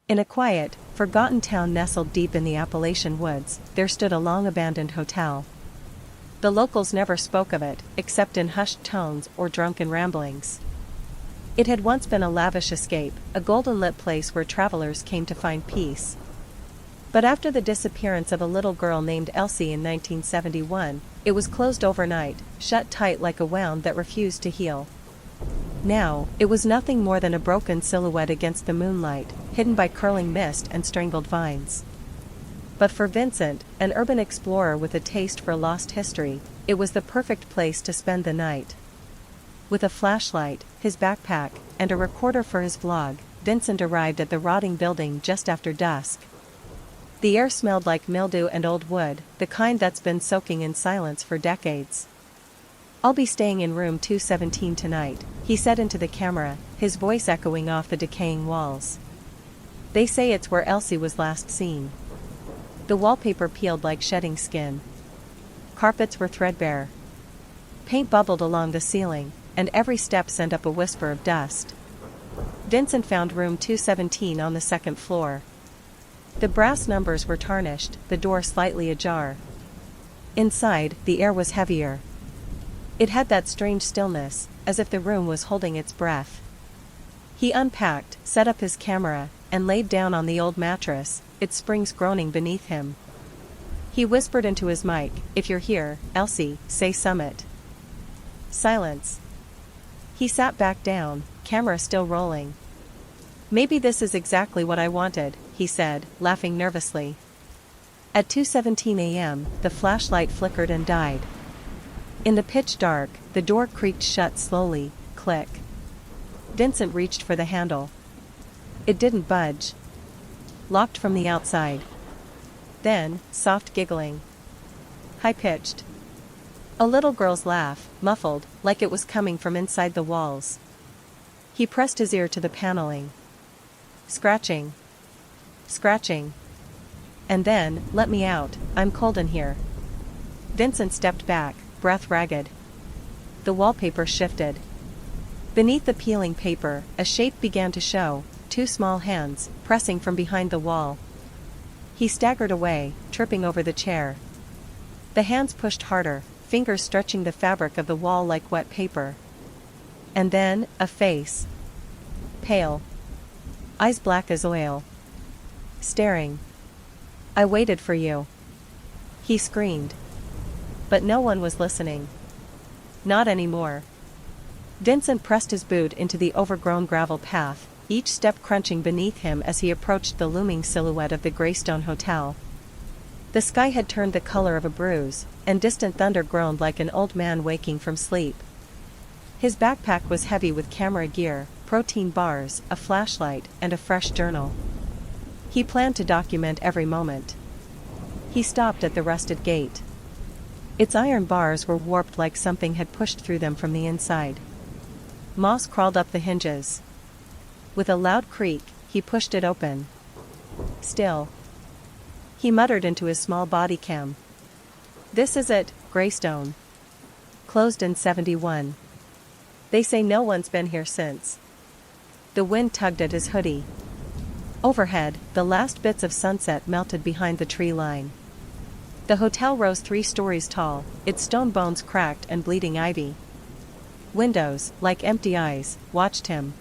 In a quiet, forgotten town nestled deep in the Appalachian woods, there stood a long-abandoned hotel. The locals never spoke of it, except in hushed tones or drunken ramblings. It had once been a lavish escape, a golden-lit place where travelers came to find peace. But after the disappearance of a little girl named Elsie in 1971, it was closed overnight, shut tight like a wound that refused to heal. Now, it was nothing more than a broken silhouette against the moonlight, hidden by curling mist and strangled vines. But for Vincent, an urban explorer with a taste for lost history, it was the perfect place to spend the night. With a flashlight, his backpack, and a recorder for his vlog, Vincent arrived at the rotting building just after dusk. The air smelled like mildew and old wood, the kind that's been soaking in silence for decades. "I'll be staying in room 217 tonight," he said into the camera, his voice echoing off the decaying walls. "They say it's where Elsie was last seen." The wallpaper peeled like shedding skin. Carpets were threadbare. Paint bubbled along the ceiling, and every step sent up a whisper of dust. Vincent found room 217 on the second floor. The brass numbers were tarnished, the door slightly ajar. Inside, the air was heavier. It had that strange stillness, as if the room was holding its breath. He unpacked, set up his camera, and laid down on the old mattress, its springs groaning beneath him. He whispered into his mic, "If you're here, Elsie, say summit." Silence. He sat back down, camera still rolling. "Maybe this is exactly what I wanted," he said, laughing nervously. At 2:17 a.m., the flashlight flickered and died. In the pitch dark, the door creaked shut slowly, click. Vincent reached for the handle. It didn't budge. Locked from the outside. Then, soft giggling. High-pitched. A little girl's laugh, muffled, like it was coming from inside the walls. He pressed his ear to the paneling. Scratching. Scratching. And then, "Let me out, I'm cold in here." Vincent stepped back, breath ragged. The wallpaper shifted. Beneath the peeling paper, a shape began to show, two small hands, pressing from behind the wall. He staggered away, tripping over the chair. The hands pushed harder, fingers stretching the fabric of the wall like wet paper. And then, a face. Pale. Eyes black as oil. Staring. "I waited for you," he screamed. But no one was listening. Not anymore. Vincent pressed his boot into the overgrown gravel path, each step crunching beneath him as he approached the looming silhouette of the Greystone Hotel. The sky had turned the color of a bruise, and distant thunder groaned like an old man waking from sleep. His backpack was heavy with camera gear, protein bars, a flashlight, and a fresh journal. He planned to document every moment. He stopped at the rusted gate. Its iron bars were warped like something had pushed through them from the inside. Moss crawled up the hinges. With a loud creak, he pushed it open. Still. He muttered into his small body cam. "This is it, Greystone. Closed in 71. They say no one's been here since." The wind tugged at his hoodie. Overhead, the last bits of sunset melted behind the tree line. The hotel rose 3 stories tall, its stone bones cracked and bleeding ivy. Windows, like empty eyes, watched him.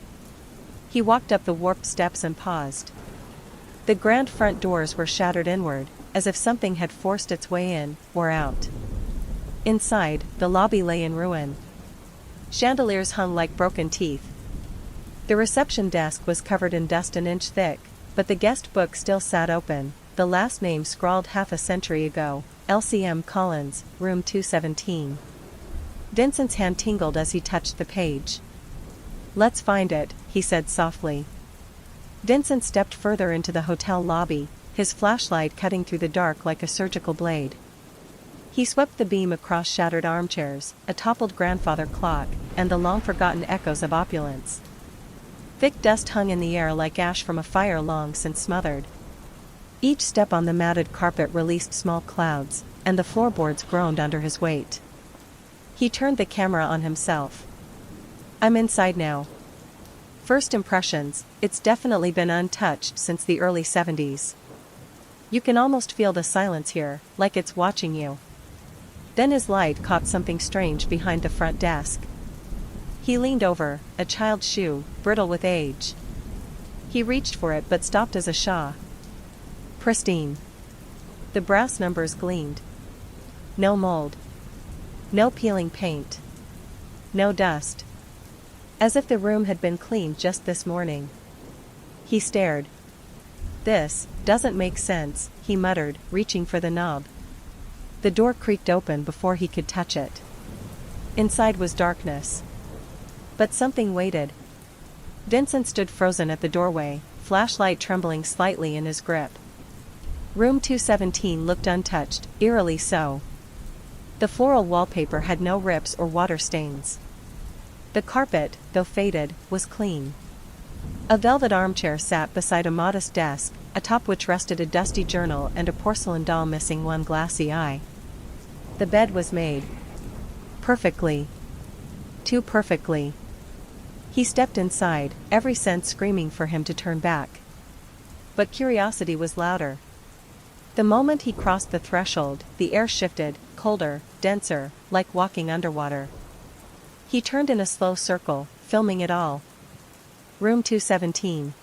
He walked up the warped steps and paused. The grand front doors were shattered inward, as if something had forced its way in, or out. Inside, the lobby lay in ruin. Chandeliers hung like broken teeth. The reception desk was covered in dust an inch thick, but the guest book still sat open, the last name scrawled half a century ago, LCM Collins, room 217. Vincent's hand tingled as he touched the page. "Let's find it," he said softly. Vincent stepped further into the hotel lobby, his flashlight cutting through the dark like a surgical blade. He swept the beam across shattered armchairs, a toppled grandfather clock, and the long-forgotten echoes of opulence. Thick dust hung in the air like ash from a fire long since smothered. Each step on the matted carpet released small clouds, and the floorboards groaned under his weight. He turned the camera on himself. "I'm inside now." First impressions, it's definitely been untouched since the early 70s. You can almost feel the silence here, like it's watching you. Then his light caught something strange behind the front desk. He leaned over, a child's shoe, brittle with age. He reached for it but stopped as a shaw. Pristine. The brass numbers gleamed. No mold. No peeling paint. No dust. As if the room had been cleaned just this morning. He stared. This doesn't make sense, he muttered, reaching for the knob. The door creaked open before he could touch it. Inside was darkness. But something waited. Vincent stood frozen at the doorway, flashlight trembling slightly in his grip. Room 217 looked untouched, eerily so. The floral wallpaper had no rips or water stains. The carpet, though faded, was clean. A velvet armchair sat beside a modest desk, atop which rested a dusty journal and a porcelain doll missing one glassy eye. The bed was made. Perfectly. Too perfectly. He stepped inside, every sense screaming for him to turn back. But curiosity was louder. The moment he crossed the threshold, the air shifted, colder, denser, like walking underwater. He turned in a slow circle, filming it all. Room 217.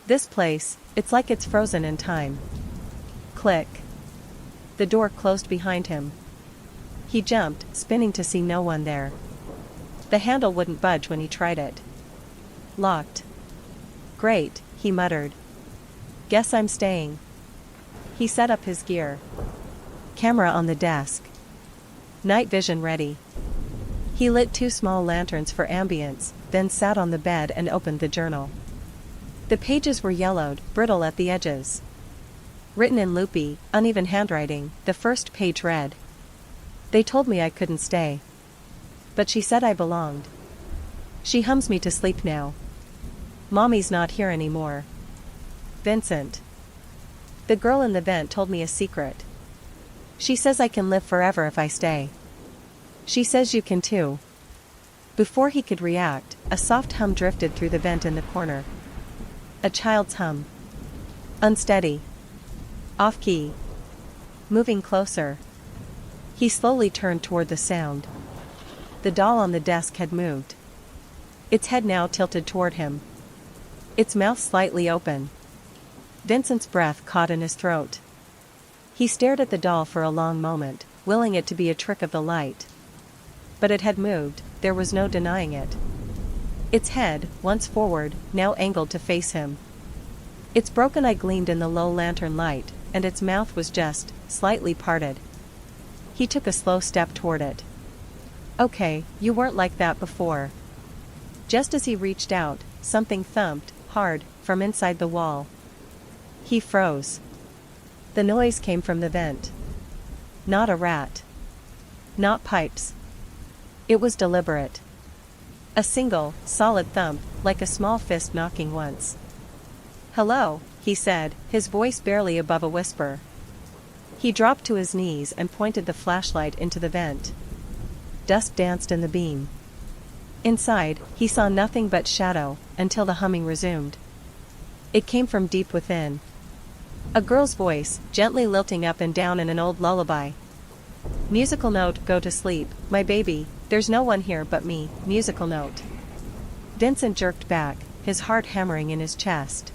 This place, it's like it's frozen in time. Click. The door closed behind him. He jumped, spinning to see no one there. The handle wouldn't budge when he tried it. Locked. Great, he muttered. Guess I'm staying. He set up his gear. Camera on the desk. Night vision ready. He lit 2 small lanterns for ambience, then sat on the bed and opened the journal. The pages were yellowed, brittle at the edges. Written in loopy, uneven handwriting, the first page read. They told me I couldn't stay. But she said I belonged. She hums me to sleep now. Mommy's not here anymore. Vincent. The girl in the vent told me a secret. She says I can live forever if I stay. She says you can too. Before he could react, a soft hum drifted through the vent in the corner. A child's hum. Unsteady. Off-key. Moving closer. He slowly turned toward the sound. The doll on the desk had moved. Its head now tilted toward him. Its mouth slightly open. Vincent's breath caught in his throat. He stared at the doll for a long moment, willing it to be a trick of the light. But it had moved, there was no denying it. Its head, once forward, now angled to face him. Its broken eye gleamed in the low lantern light, and its mouth was just, slightly parted. He took a slow step toward it. Okay, you weren't like that before. Just as he reached out, something thumped, hard, from inside the wall. He froze. The noise came from the vent. Not a rat. Not pipes. It was deliberate. A single, solid thump, like a small fist knocking once. Hello, he said, his voice barely above a whisper. He dropped to his knees and pointed the flashlight into the vent. Dust danced in the beam. Inside, he saw nothing but shadow, until the humming resumed. It came from deep within. A girl's voice, gently lilting up and down in an old lullaby. Musical note, go to sleep, my baby, there's no one here but me, musical note. Vincent jerked back, his heart hammering in his chest.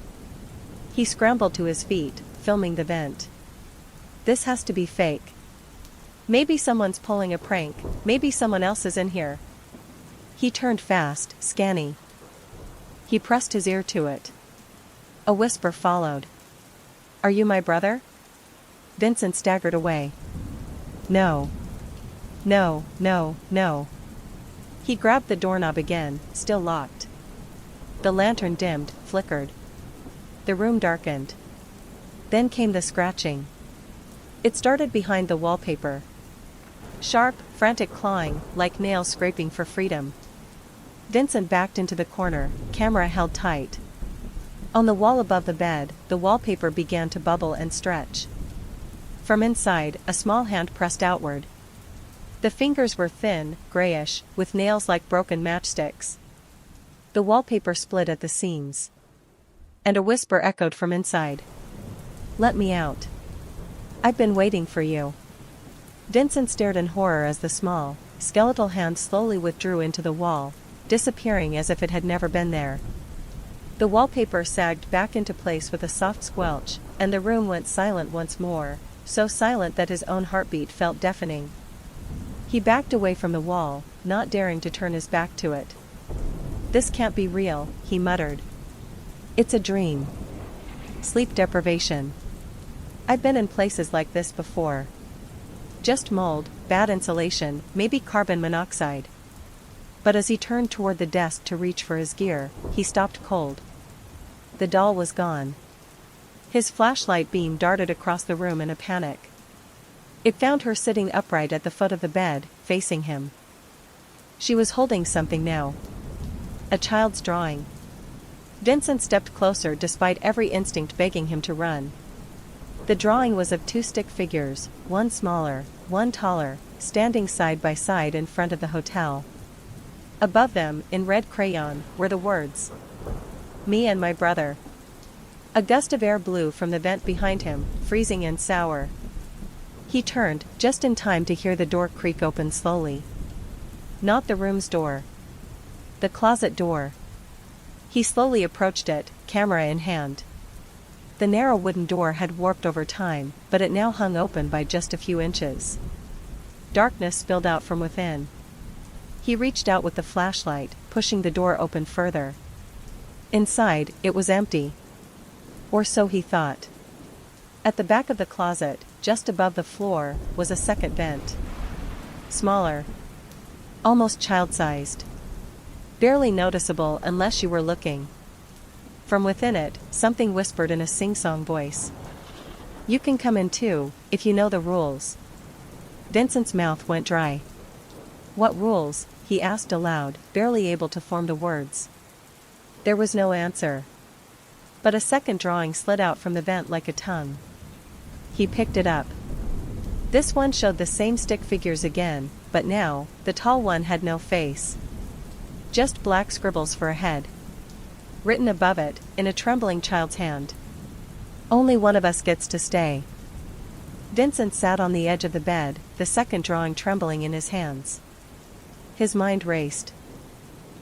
He scrambled to his feet, filming the vent. This has to be fake. Maybe someone's pulling a prank, maybe someone else is in here. He turned fast, scanning. He pressed his ear to it. A whisper followed. Are you my brother? Vincent staggered away. No. No, no, no. He grabbed the doorknob again, still locked. The lantern dimmed, flickered. The room darkened. Then came the scratching. It started behind the wallpaper. Sharp, frantic clawing, like nails scraping for freedom. Vincent backed into the corner, camera held tight. On the wall above the bed, the wallpaper began to bubble and stretch. From inside, a small hand pressed outward. The fingers were thin, grayish, with nails like broken matchsticks. The wallpaper split at the seams. And a whisper echoed from inside. "Let me out. I've been waiting for you." Vincent stared in horror as the small, skeletal hand slowly withdrew into the wall, disappearing as if it had never been there. The wallpaper sagged back into place with a soft squelch, and the room went silent once more, so silent that his own heartbeat felt deafening. He backed away from the wall, not daring to turn his back to it. "This can't be real," he muttered. "It's a dream. Sleep deprivation. I've been in places like this before. Just mold, bad insulation, maybe carbon monoxide." But as he turned toward the desk to reach for his gear, he stopped cold. The doll was gone. His flashlight beam darted across the room in a panic. It found her sitting upright at the foot of the bed, facing him. She was holding something now. A child's drawing. Vincent stepped closer despite every instinct begging him to run. The drawing was of two stick figures, one smaller, one taller, standing side by side in front of the hotel. Above them, in red crayon, were the words, "Me and my brother." A gust of air blew from the vent behind him, freezing and sour. He turned, just in time to hear the door creak open slowly. Not the room's door. The closet door. He slowly approached it, camera in hand. The narrow wooden door had warped over time, but it now hung open by just a few inches. Darkness spilled out from within. He reached out with the flashlight, pushing the door open further. Inside, it was empty. Or so he thought. At the back of the closet, just above the floor, was a second vent. Smaller. Almost child-sized. Barely noticeable unless you were looking. From within it, something whispered in a sing-song voice. "You can come in too, if you know the rules." Vincent's mouth went dry. "What rules?" he asked aloud, barely able to form the words. There was no answer. But a second drawing slid out from the vent like a tongue. He picked it up. This one showed the same stick figures again, but now, the tall one had no face. Just black scribbles for a head. Written above it, in a trembling child's hand. "Only one of us gets to stay." Vincent sat on the edge of the bed, the second drawing trembling in his hands. His mind raced.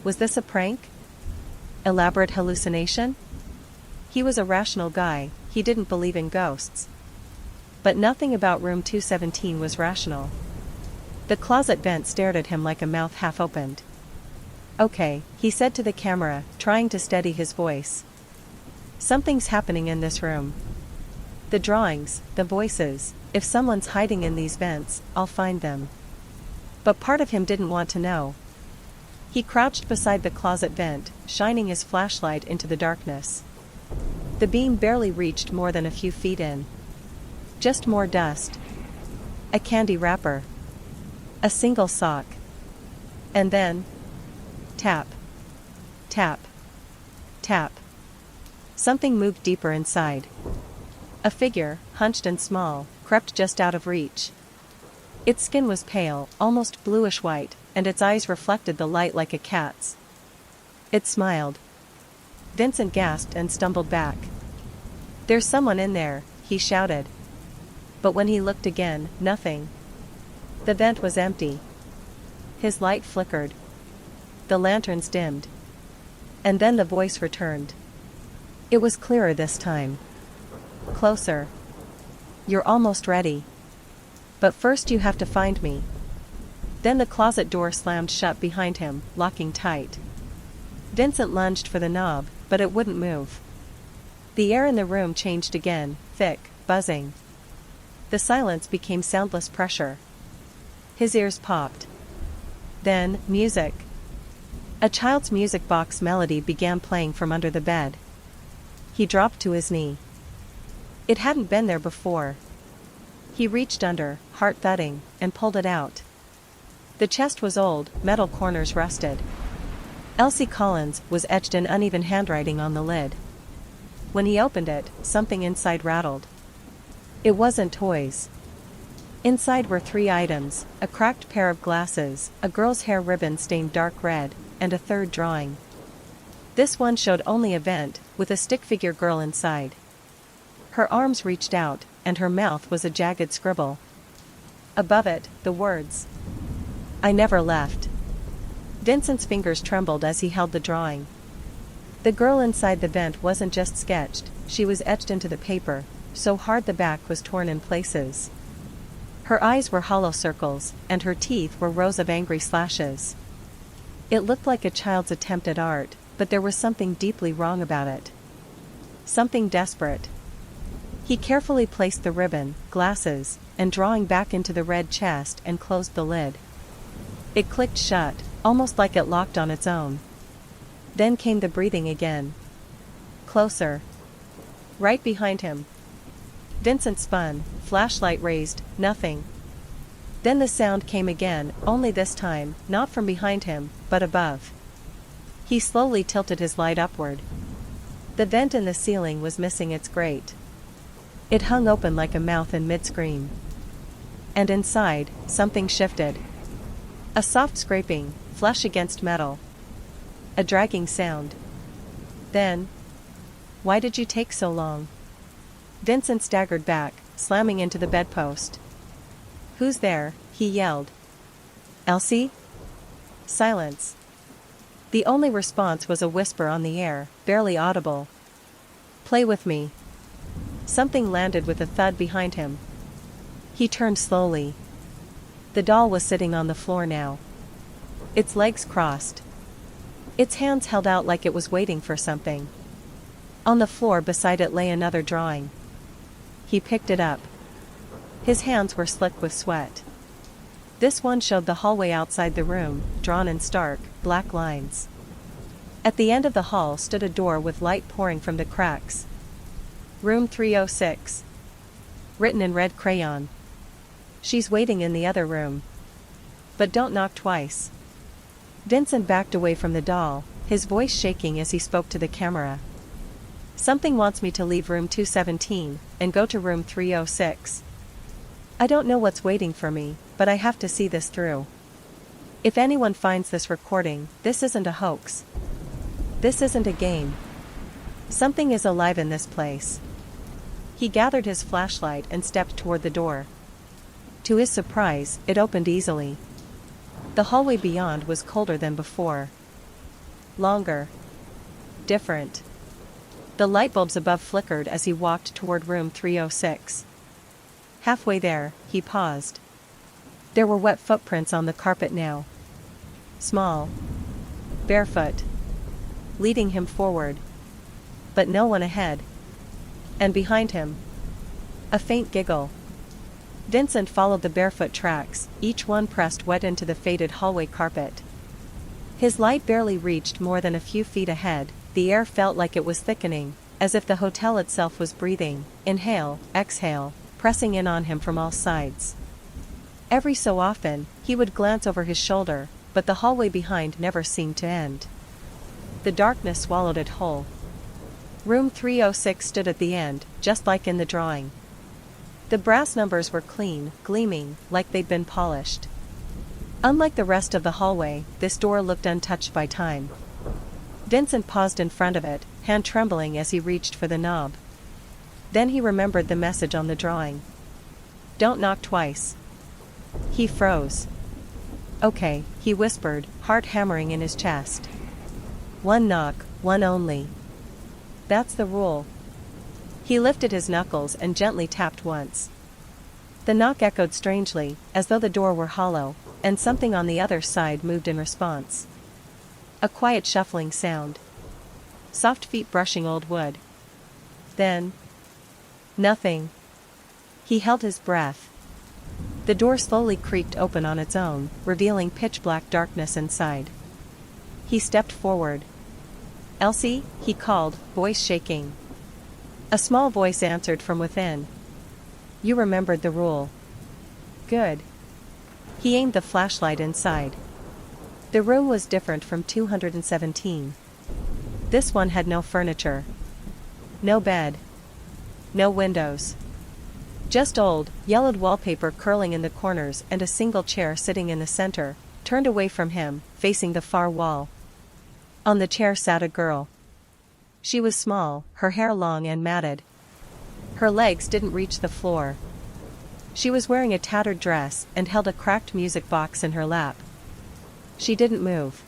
Was this a prank? Elaborate hallucination? He was a rational guy, he didn't believe in ghosts. But nothing about room 217 was rational. The closet vent stared at him like a mouth half opened. "Okay," he said to the camera, trying to steady his voice. "Something's happening in this room. The drawings, the voices, if someone's hiding in these vents, I'll find them." But part of him didn't want to know. He crouched beside the closet vent, shining his flashlight into the darkness. The beam barely reached more than a few feet in. Just more dust. A candy wrapper. A single sock. And then... tap. Tap. Tap. Something moved deeper inside. A figure, hunched and small, crept just out of reach. Its skin was pale, almost bluish-white, and its eyes reflected the light like a cat's. It smiled. Vincent gasped and stumbled back. "There's someone in there," he shouted. But when he looked again, nothing. The vent was empty. His light flickered. The lanterns dimmed. And then the voice returned. It was clearer this time. "Closer. You're almost ready. But first you have to find me." Then the closet door slammed shut behind him, locking tight. Vincent lunged for the knob, but it wouldn't move. The air in the room changed again, thick, buzzing. The silence became soundless pressure. His ears popped. Then, music. A child's music box melody began playing from under the bed. He dropped to his knee. It hadn't been there before. He reached under, heart thudding, and pulled it out. The chest was old, metal corners rusted. Elsie Collins was etched in uneven handwriting on the lid. When he opened it, something inside rattled. It wasn't toys. Inside were 3 items, a cracked pair of glasses, a girl's hair ribbon stained dark red, and a third drawing. This one showed only a vent, with a stick figure girl inside. Her arms reached out, and her mouth was a jagged scribble. Above it, the words, "I never left." Vincent's fingers trembled as he held the drawing. The girl inside the vent wasn't just sketched, she was etched into the paper, so hard the back was torn in places. Her eyes were hollow circles, and her teeth were rows of angry slashes. It looked like a child's attempt at art, but there was something deeply wrong about it. Something desperate. He carefully placed the ribbon, glasses, and drawing back into the red chest and closed the lid. It clicked shut, almost like it locked on its own. Then came the breathing again. Closer. Right behind him. Vincent spun, flashlight raised, nothing. Then the sound came again, only this time, not from behind him, but above. He slowly tilted his light upward. The vent in the ceiling was missing its grate. It hung open like a mouth in mid-scream. And inside, something shifted. A soft scraping, flesh against metal. A dragging sound. Then, "Why did you take so long?" Vincent staggered back, slamming into the bedpost. "Who's there?" he yelled. "Elsie?" Silence. The only response was a whisper on the air, barely audible. "Play with me." Something landed with a thud behind him. He turned slowly. The doll was sitting on the floor now. Its legs crossed. Its hands held out like it was waiting for something. On the floor beside it lay another drawing. He picked it up. His hands were slick with sweat. This one showed the hallway outside the room, drawn in stark, black lines. At the end of the hall stood a door with light pouring from the cracks. "Room 306. Written in red crayon. "She's waiting in the other room. But don't knock twice." Vincent backed away from the doll, his voice shaking as he spoke to the camera. "Something wants me to leave room 217, and go to room 306. I don't know what's waiting for me, but I have to see this through. If anyone finds this recording, this isn't a hoax. This isn't a game. Something is alive in this place." He gathered his flashlight and stepped toward the door. To his surprise, it opened easily. The hallway beyond was colder than before. Longer. Different. The light bulbs above flickered as he walked toward room 306. Halfway there, he paused. There were wet footprints on the carpet now. Small. Barefoot. Leading him forward. But no one ahead. And behind him. A faint giggle. Vincent followed the barefoot tracks, each one pressed wet into the faded hallway carpet. His light barely reached more than a few feet ahead. The air felt like it was thickening, as if the hotel itself was breathing, inhale, exhale, pressing in on him from all sides. Every so often, he would glance over his shoulder, but the hallway behind never seemed to end. The darkness swallowed it whole. Room 306 stood at the end, just like in the drawing. The brass numbers were clean, gleaming, like they'd been polished. Unlike the rest of the hallway, this door looked untouched by time. Vincent paused in front of it, hand trembling as he reached for the knob. Then he remembered the message on the drawing. "Don't knock twice." He froze. "Okay," he whispered, heart hammering in his chest. "One knock, one only. That's the rule." He lifted his knuckles and gently tapped once. The knock echoed strangely, as though the door were hollow, and something on the other side moved in response. A quiet shuffling sound. Soft feet brushing old wood. Then, nothing. He held his breath. The door slowly creaked open on its own, revealing pitch-black darkness inside. He stepped forward. "Elsie?" he called, voice shaking. A small voice answered from within. "You remembered the rule. Good." He aimed the flashlight inside. The room was different from 217. This one had no furniture. No bed. No windows. Just old, yellowed wallpaper curling in the corners and a single chair sitting in the center, turned away from him, facing the far wall. On the chair sat a girl. She was small, her hair long and matted. Her legs didn't reach the floor. She was wearing a tattered dress and held a cracked music box in her lap. She didn't move.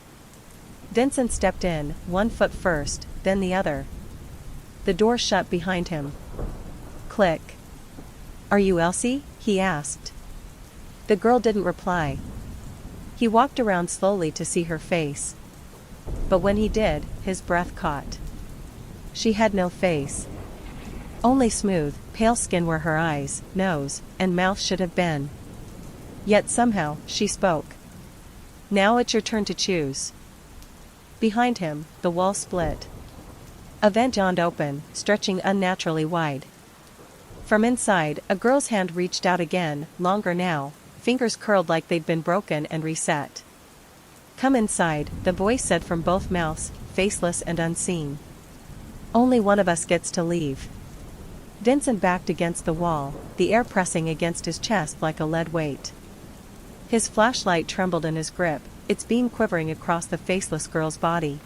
Vincent stepped in, one foot first, then the other. The door shut behind him. Click. "Are you Elsie?" he asked. The girl didn't reply. He walked around slowly to see her face. But when he did, his breath caught. She had no face. Only smooth, pale skin where her eyes, nose, and mouth should have been. Yet somehow, she spoke. "Now it's your turn to choose." Behind him, the wall split. A vent yawned open, stretching unnaturally wide. From inside, a girl's hand reached out again, longer now, fingers curled like they'd been broken and reset. "Come inside," the voice said from both mouths, faceless and unseen. "Only one of us gets to leave." Vincent backed against the wall, the air pressing against his chest like a lead weight. His flashlight trembled in his grip, its beam quivering across the faceless girl's body.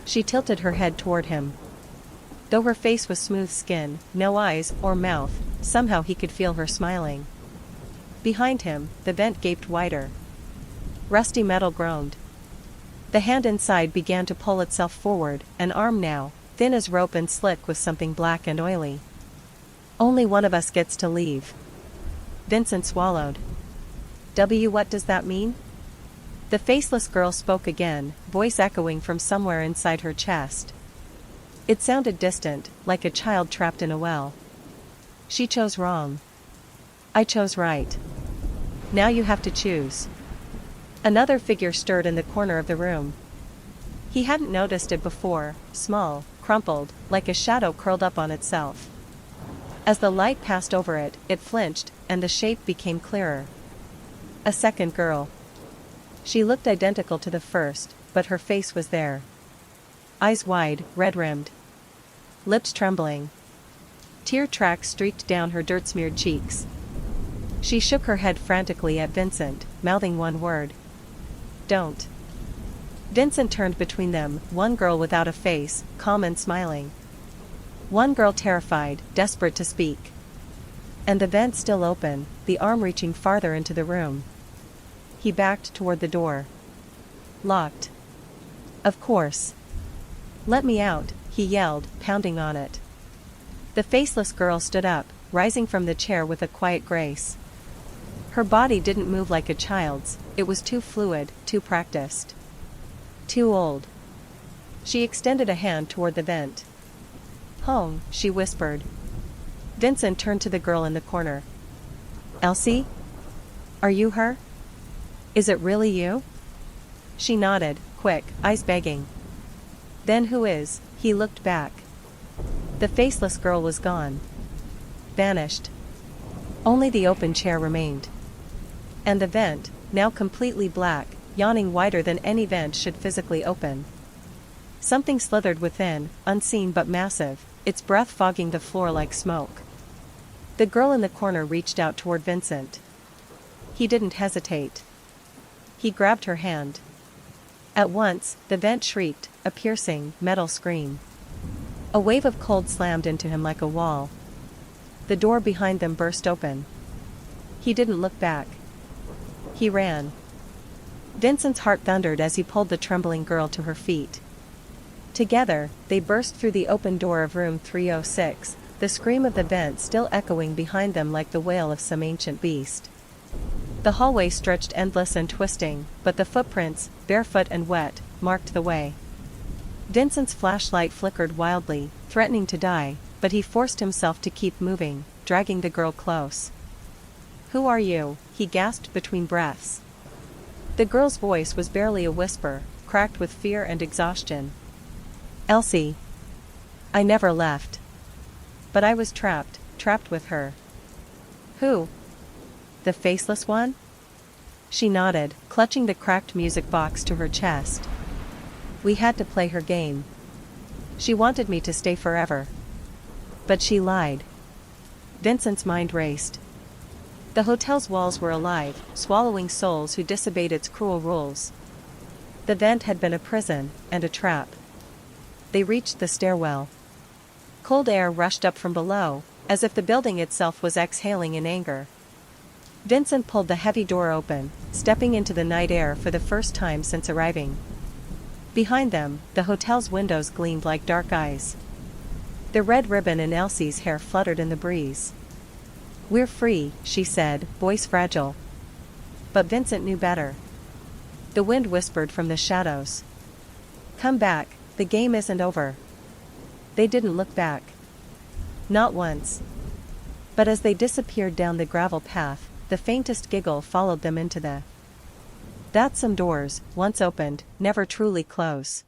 She tilted her head toward him. Though her face was smooth skin, no eyes or mouth, somehow he could feel her smiling. Behind him, the vent gaped wider. Rusty metal groaned. The hand inside began to pull itself forward, an arm now, thin as rope and slick with something black and oily. "Only one of us gets to leave." Vincent swallowed. What does that mean?" The faceless girl spoke again, voice echoing from somewhere inside her chest. It sounded distant, like a child trapped in a well. "She chose wrong. I chose right. Now you have to choose." Another figure stirred in the corner of the room. He hadn't noticed it before, small, crumpled, like a shadow curled up on itself. As the light passed over it, it flinched, and the shape became clearer. A second girl. She looked identical to the first, but her face was there. Eyes wide, red-rimmed. Lips trembling. Tear tracks streaked down her dirt-smeared cheeks. She shook her head frantically at Vincent, mouthing one word. "Don't." Vincent turned between them, one girl without a face, calm and smiling. One girl terrified, desperate to speak. And the vent still open, the arm reaching farther into the room. He backed toward the door. Locked. Of course. "Let me out," he yelled, pounding on it. The faceless girl stood up, rising from the chair with a quiet grace. Her body didn't move like a child's, it was too fluid, too practiced. Too old. She extended a hand toward the vent. "Home," she whispered. Vincent turned to the girl in the corner. "Elsie? Are you her? Is it really you?" She nodded, quick, eyes begging. "Then who is?" He looked back. The faceless girl was gone. Vanished. Only the open chair remained. And the vent, now completely black, yawning wider than any vent should physically open. Something slithered within, unseen but massive, its breath fogging the floor like smoke. The girl in the corner reached out toward Vincent. He didn't hesitate. He grabbed her hand. At once, the vent shrieked, a piercing, metal scream. A wave of cold slammed into him like a wall. The door behind them burst open. He didn't look back. He ran. Vincent's heart thundered as he pulled the trembling girl to her feet. Together, they burst through the open door of room 306, the scream of the vent still echoing behind them like the wail of some ancient beast. The hallway stretched endless and twisting, but the footprints, barefoot and wet, marked the way. Vincent's flashlight flickered wildly, threatening to die, but he forced himself to keep moving, dragging the girl close. "Who are you?" he gasped between breaths. The girl's voice was barely a whisper, cracked with fear and exhaustion. "Elsie. I never left. But I was trapped with her." "Who? The faceless one?" She nodded, clutching the cracked music box to her chest. "We had to play her game. She wanted me to stay forever. But she lied." Vincent's mind raced. The hotel's walls were alive, swallowing souls who disobeyed its cruel rules. The vent had been a prison, and a trap. They reached the stairwell. Cold air rushed up from below, as if the building itself was exhaling in anger. Vincent pulled the heavy door open, stepping into the night air for the first time since arriving. Behind them, the hotel's windows gleamed like dark eyes. The red ribbon in Elsie's hair fluttered in the breeze. "We're free," she said, voice fragile. But Vincent knew better. The wind whispered from the shadows. "Come back, the game isn't over." They didn't look back. Not once. But as they disappeared down the gravel path, the faintest giggle followed them into the. That some doors, once opened, never truly close.